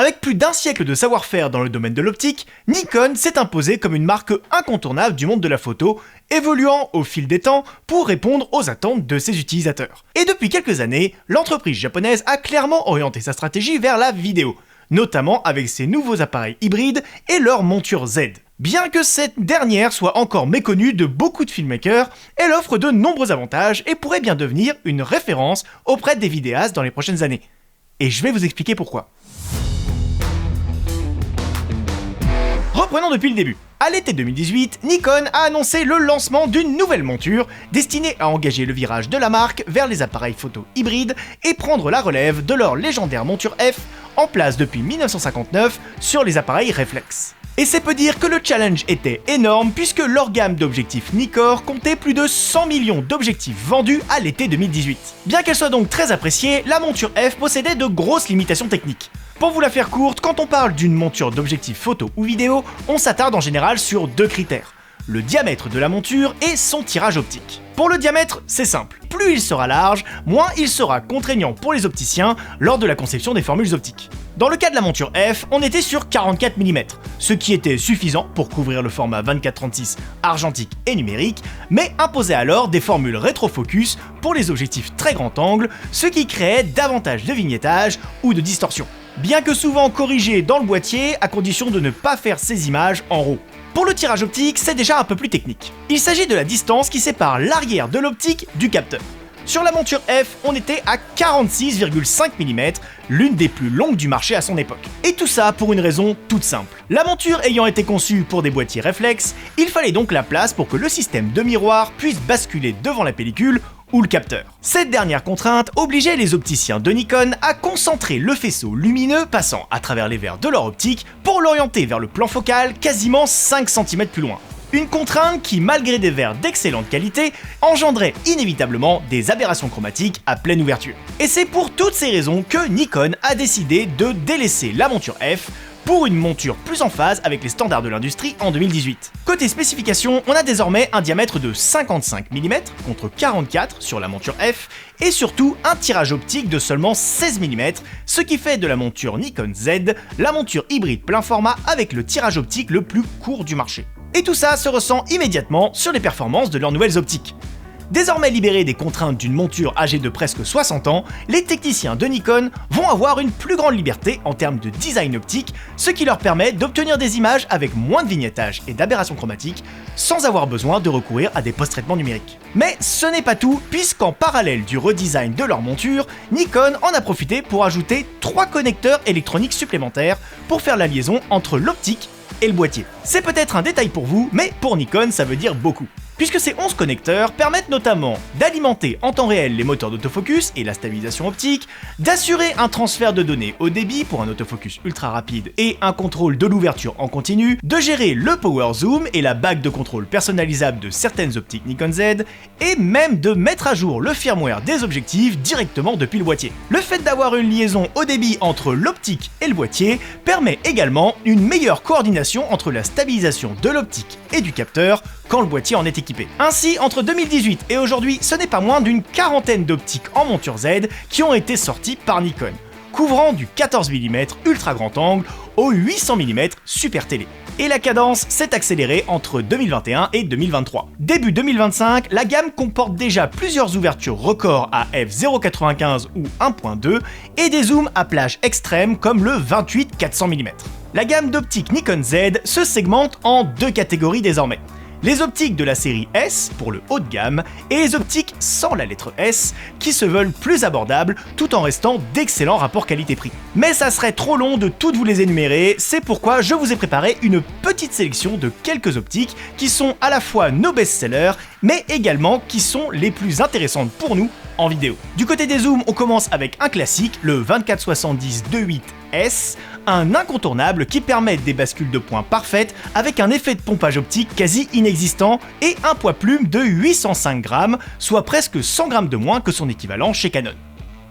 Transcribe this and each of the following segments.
Avec plus d'un siècle de savoir-faire dans le domaine de l'optique, Nikon s'est imposé comme une marque incontournable du monde de la photo, évoluant au fil des temps pour répondre aux attentes de ses utilisateurs. Et depuis quelques années, l'entreprise japonaise a clairement orienté sa stratégie vers la vidéo, notamment avec ses nouveaux appareils hybrides et leur monture Z. Bien que cette dernière soit encore méconnue de beaucoup de filmmakers, elle offre de nombreux avantages et pourrait bien devenir une référence auprès des vidéastes dans les prochaines années. Et je vais vous expliquer pourquoi. Reprenons depuis le début. À l'été 2018, Nikon a annoncé le lancement d'une nouvelle monture destinée à engager le virage de la marque vers les appareils photo hybrides et prendre la relève de leur légendaire monture F en place depuis 1959 sur les appareils réflexes. Et c'est peu dire que le challenge était énorme puisque leur gamme d'objectifs Nikkor comptait plus de 100 millions d'objectifs vendus à l'été 2018. Bien qu'elle soit donc très appréciée, la monture F possédait de grosses limitations techniques. Pour vous la faire courte, quand on parle d'une monture d'objectifs photo ou vidéo, on s'attarde en général sur deux critères: le diamètre de la monture et son tirage optique. Pour le diamètre, c'est simple. Plus il sera large, moins il sera contraignant pour les opticiens lors de la conception des formules optiques. Dans le cas de la monture F, on était sur 44 mm, ce qui était suffisant pour couvrir le format 24-36 argentique et numérique, mais imposait alors des formules rétrofocus pour les objectifs très grand angle, ce qui créait davantage de vignettage ou de distorsion. Bien que souvent corrigé dans le boîtier, à condition de ne pas faire ces images en RAW. Pour le tirage optique, c'est déjà un peu plus technique. Il s'agit de la distance qui sépare l'arrière de l'optique du capteur. Sur la monture F, on était à 46,5 mm, l'une des plus longues du marché à son époque. Et tout ça pour une raison toute simple. La monture ayant été conçue pour des boîtiers réflexes, il fallait donc la place pour que le système de miroir puisse basculer devant la pellicule ou le capteur. Cette dernière contrainte obligeait les opticiens de Nikon à concentrer le faisceau lumineux passant à travers les verres de leur optique pour l'orienter vers le plan focal quasiment 5 cm plus loin. Une contrainte qui, malgré des verres d'excellente qualité, engendrait inévitablement des aberrations chromatiques à pleine ouverture. Et c'est pour toutes ces raisons que Nikon a décidé de délaisser la monture F pour une monture plus en phase avec les standards de l'industrie en 2018. Côté spécification, on a désormais un diamètre de 55 mm contre 44 sur la monture F et surtout un tirage optique de seulement 16 mm, ce qui fait de la monture Nikon Z la monture hybride plein format avec le tirage optique le plus court du marché. Et tout ça se ressent immédiatement sur les performances de leurs nouvelles optiques. Désormais libérés des contraintes d'une monture âgée de presque 60 ans, les techniciens de Nikon vont avoir une plus grande liberté en termes de design optique, ce qui leur permet d'obtenir des images avec moins de vignettage et d'aberrations chromatiques, sans avoir besoin de recourir à des post-traitements numériques. Mais ce n'est pas tout, puisqu'en parallèle du redesign de leur monture, Nikon en a profité pour ajouter 3 connecteurs électroniques supplémentaires pour faire la liaison entre l'optique et le boîtier. C'est peut-être un détail pour vous, mais pour Nikon ça veut dire beaucoup. Puisque ces 11 connecteurs permettent notamment d'alimenter en temps réel les moteurs d'autofocus et la stabilisation optique, d'assurer un transfert de données haut débit pour un autofocus ultra rapide et un contrôle de l'ouverture en continu, de gérer le power zoom et la bague de contrôle personnalisable de certaines optiques Nikon Z, et même de mettre à jour le firmware des objectifs directement depuis le boîtier. Le fait d'avoir une liaison haut débit entre l'optique et le boîtier permet également une meilleure coordination entre la stabilisation de l'optique et du capteur quand le boîtier en est équipé. Ainsi, entre 2018 et aujourd'hui, ce n'est pas moins d'une quarantaine d'optiques en monture Z qui ont été sorties par Nikon, couvrant du 14 mm ultra grand angle au 800 mm super télé. Et la cadence s'est accélérée entre 2021 et 2023. Début 2025, la gamme comporte déjà plusieurs ouvertures records à f/0.95 ou 1.2 et des zooms à plage extrême comme le 28-400 mm. La gamme d'optiques Nikon Z se segmente en deux catégories désormais. Les optiques de la série S pour le haut de gamme et les optiques sans la lettre S qui se veulent plus abordables tout en restant d'excellents rapports qualité-prix. Mais ça serait trop long de toutes vous les énumérer, c'est pourquoi je vous ai préparé une petite sélection de quelques optiques qui sont à la fois nos best-sellers mais également qui sont les plus intéressantes pour nous en vidéo. Du côté des zooms, on commence avec un classique, le 24-70 2.8S, un incontournable qui permet des bascules de points parfaites avec un effet de pompage optique quasi inexistant et un poids plume de 805 grammes, soit presque 100 grammes de moins que son équivalent chez Canon.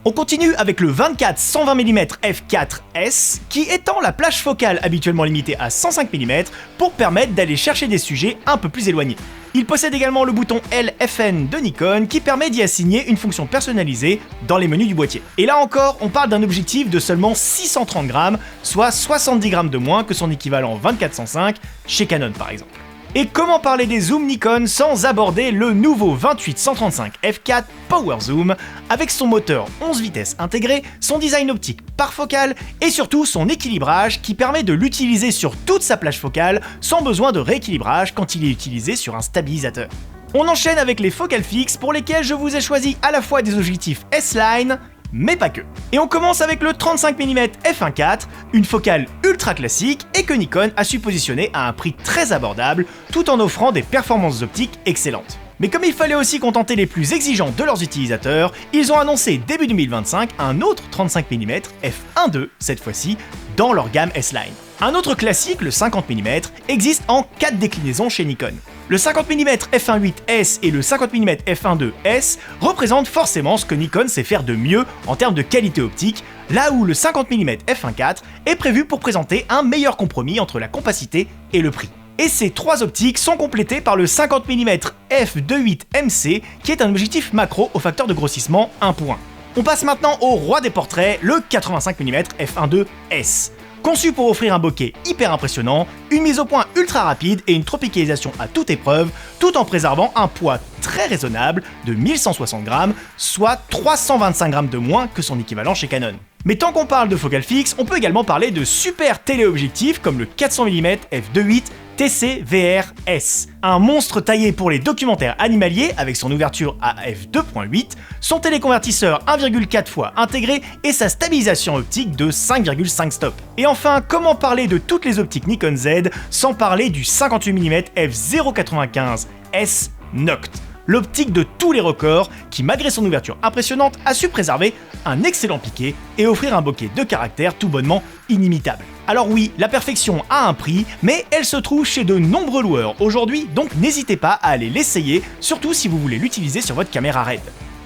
On continue avec le 24-120 mm f4S qui étend la plage focale habituellement limitée à 105 mm pour permettre d'aller chercher des sujets un peu plus éloignés. Il possède également le bouton LFN de Nikon qui permet d'y assigner une fonction personnalisée dans les menus du boîtier. Et là encore, on parle d'un objectif de seulement 630 grammes, soit 70 grammes de moins que son équivalent 24-105 chez Canon par exemple. Et comment parler des zooms Nikon sans aborder le nouveau 28-135 f4 Power Zoom avec son moteur 11 vitesses intégré, son design optique par focale et surtout son équilibrage qui permet de l'utiliser sur toute sa plage focale sans besoin de rééquilibrage quand il est utilisé sur un stabilisateur. On enchaîne avec les focales fixes pour lesquelles je vous ai choisi à la fois des objectifs S-Line, mais pas que. Et on commence avec le 35 mm f1.4, une focale ultra classique et que Nikon a su positionner à un prix très abordable tout en offrant des performances optiques excellentes. Mais comme il fallait aussi contenter les plus exigeants de leurs utilisateurs, ils ont annoncé début 2025 un autre 35 mm f1.2 cette fois-ci dans leur gamme S-Line. Un autre classique, le 50 mm, existe en 4 déclinaisons chez Nikon. Le 50 mm f1.8S et le 50 mm f1.2S représentent forcément ce que Nikon sait faire de mieux en termes de qualité optique, là où le 50 mm f1.4 est prévu pour présenter un meilleur compromis entre la compacité et le prix. Et ces trois optiques sont complétées par le 50 mm f2.8MC qui est un objectif macro au facteur de grossissement 1:1. On passe maintenant au roi des portraits, le 85 mm f1.2S. Conçu pour offrir un bokeh hyper impressionnant, une mise au point ultra rapide et une tropicalisation à toute épreuve, tout en préservant un poids très raisonnable de 1160 grammes, soit 325 grammes de moins que son équivalent chez Canon. Mais tant qu'on parle de focale fixe, on peut également parler de super téléobjectifs comme le 400 mm f2.8 TC-VR-S, un monstre taillé pour les documentaires animaliers avec son ouverture à f2.8, son téléconvertisseur 1,4 fois intégré et sa stabilisation optique de 5,5 stops. Et enfin, comment parler de toutes les optiques Nikon Z sans parler du 58 mm f0.95S Noct, l'optique de tous les records qui, malgré son ouverture impressionnante, a su préserver un excellent piqué et offrir un bokeh de caractère tout bonnement inimitable. Alors oui, la perfection a un prix, mais elle se trouve chez de nombreux loueurs aujourd'hui, donc n'hésitez pas à aller l'essayer, surtout si vous voulez l'utiliser sur votre caméra RED.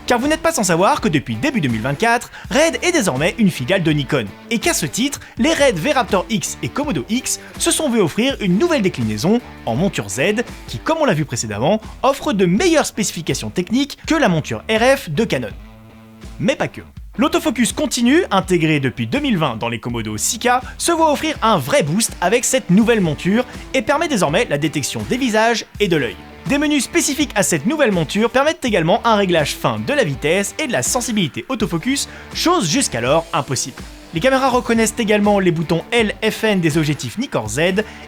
Car vous n'êtes pas sans savoir que depuis début 2024, RED est désormais une filiale de Nikon, et qu'à ce titre, les RED V-Raptor X et Komodo X se sont vus offrir une nouvelle déclinaison en monture Z qui, comme on l'a vu précédemment, offre de meilleures spécifications techniques que la monture RF de Canon. Mais pas que. L'autofocus continu, intégré depuis 2020 dans les Komodo 6K, se voit offrir un vrai boost avec cette nouvelle monture et permet désormais la détection des visages et de l'œil. Des menus spécifiques à cette nouvelle monture permettent également un réglage fin de la vitesse et de la sensibilité autofocus, chose jusqu'alors impossible. Les caméras reconnaissent également les boutons LFN des objectifs Nikkor Z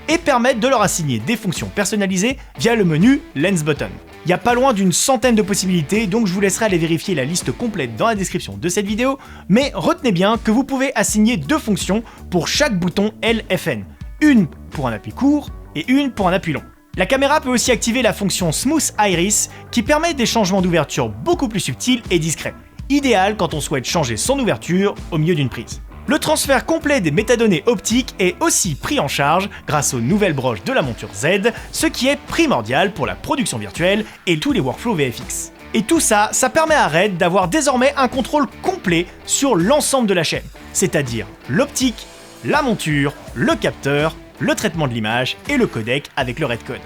et permettent de leur assigner des fonctions personnalisées via le menu Lens Button. Il n'y a pas loin d'une centaine de possibilités, donc je vous laisserai aller vérifier la liste complète dans la description de cette vidéo, mais retenez bien que vous pouvez assigner deux fonctions pour chaque bouton LFN, une pour un appui court et une pour un appui long. La caméra peut aussi activer la fonction Smooth Iris qui permet des changements d'ouverture beaucoup plus subtils et discrets, idéal quand on souhaite changer son ouverture au milieu d'une prise. Le transfert complet des métadonnées optiques est aussi pris en charge grâce aux nouvelles broches de la monture Z, ce qui est primordial pour la production virtuelle et tous les workflows VFX. Et tout ça, ça permet à RED d'avoir désormais un contrôle complet sur l'ensemble de la chaîne, c'est-à-dire l'optique, la monture, le capteur, le traitement de l'image et le codec avec le REDCode.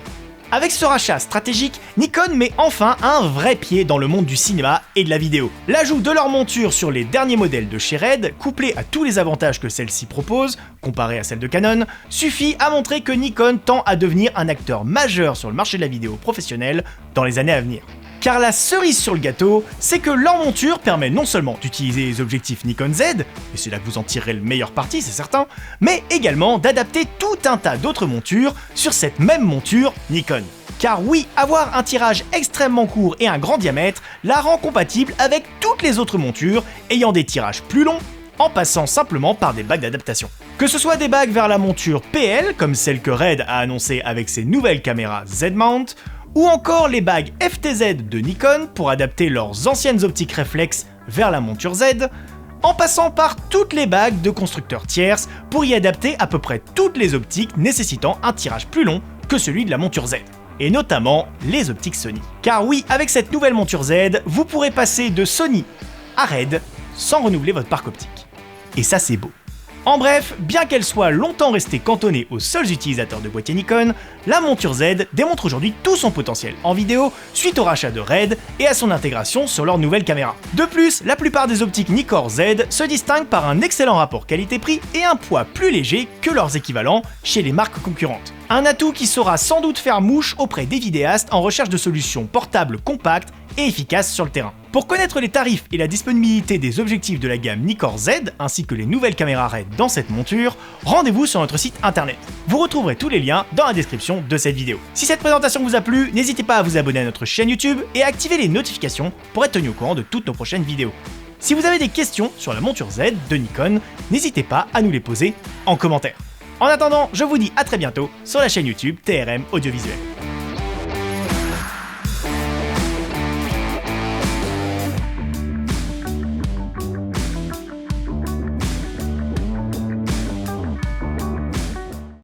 Avec ce rachat stratégique, Nikon met enfin un vrai pied dans le monde du cinéma et de la vidéo. L'ajout de leur monture sur les derniers modèles de chez RED, couplé à tous les avantages que celle-ci propose, comparé à celle de Canon, suffit à montrer que Nikon tend à devenir un acteur majeur sur le marché de la vidéo professionnelle dans les années à venir. Car la cerise sur le gâteau, c'est que leur monture permet non seulement d'utiliser les objectifs Nikon Z, et c'est là que vous en tirerez le meilleur parti, c'est certain, mais également d'adapter tout un tas d'autres montures sur cette même monture Nikon. Car oui, avoir un tirage extrêmement court et un grand diamètre la rend compatible avec toutes les autres montures ayant des tirages plus longs, en passant simplement par des bagues d'adaptation. Que ce soit des bagues vers la monture PL, comme celle que RED a annoncée avec ses nouvelles caméras Z-Mount, ou encore les bagues FTZ de Nikon pour adapter leurs anciennes optiques réflexes vers la monture Z, en passant par toutes les bagues de constructeurs tierces pour y adapter à peu près toutes les optiques nécessitant un tirage plus long que celui de la monture Z, et notamment les optiques Sony. Car oui, avec cette nouvelle monture Z, vous pourrez passer de Sony à RED sans renouveler votre parc optique. Et ça c'est beau. En bref, bien qu'elle soit longtemps restée cantonnée aux seuls utilisateurs de boîtiers Nikon, la monture Z démontre aujourd'hui tout son potentiel en vidéo suite au rachat de Red et à son intégration sur leur nouvelle caméra. De plus, la plupart des optiques Nikkor Z se distinguent par un excellent rapport qualité-prix et un poids plus léger que leurs équivalents chez les marques concurrentes. Un atout qui saura sans doute faire mouche auprès des vidéastes en recherche de solutions portables compactes et efficaces sur le terrain. Pour connaître les tarifs et la disponibilité des objectifs de la gamme Nikkor Z ainsi que les nouvelles caméras Red dans cette monture, rendez-vous sur notre site internet. Vous retrouverez tous les liens dans la description de cette vidéo. Si cette présentation vous a plu, n'hésitez pas à vous abonner à notre chaîne YouTube et à activer les notifications pour être tenu au courant de toutes nos prochaines vidéos. Si vous avez des questions sur la monture Z de Nikon, n'hésitez pas à nous les poser en commentaire. En attendant, je vous dis à très bientôt sur la chaîne YouTube TRM Audiovisuel.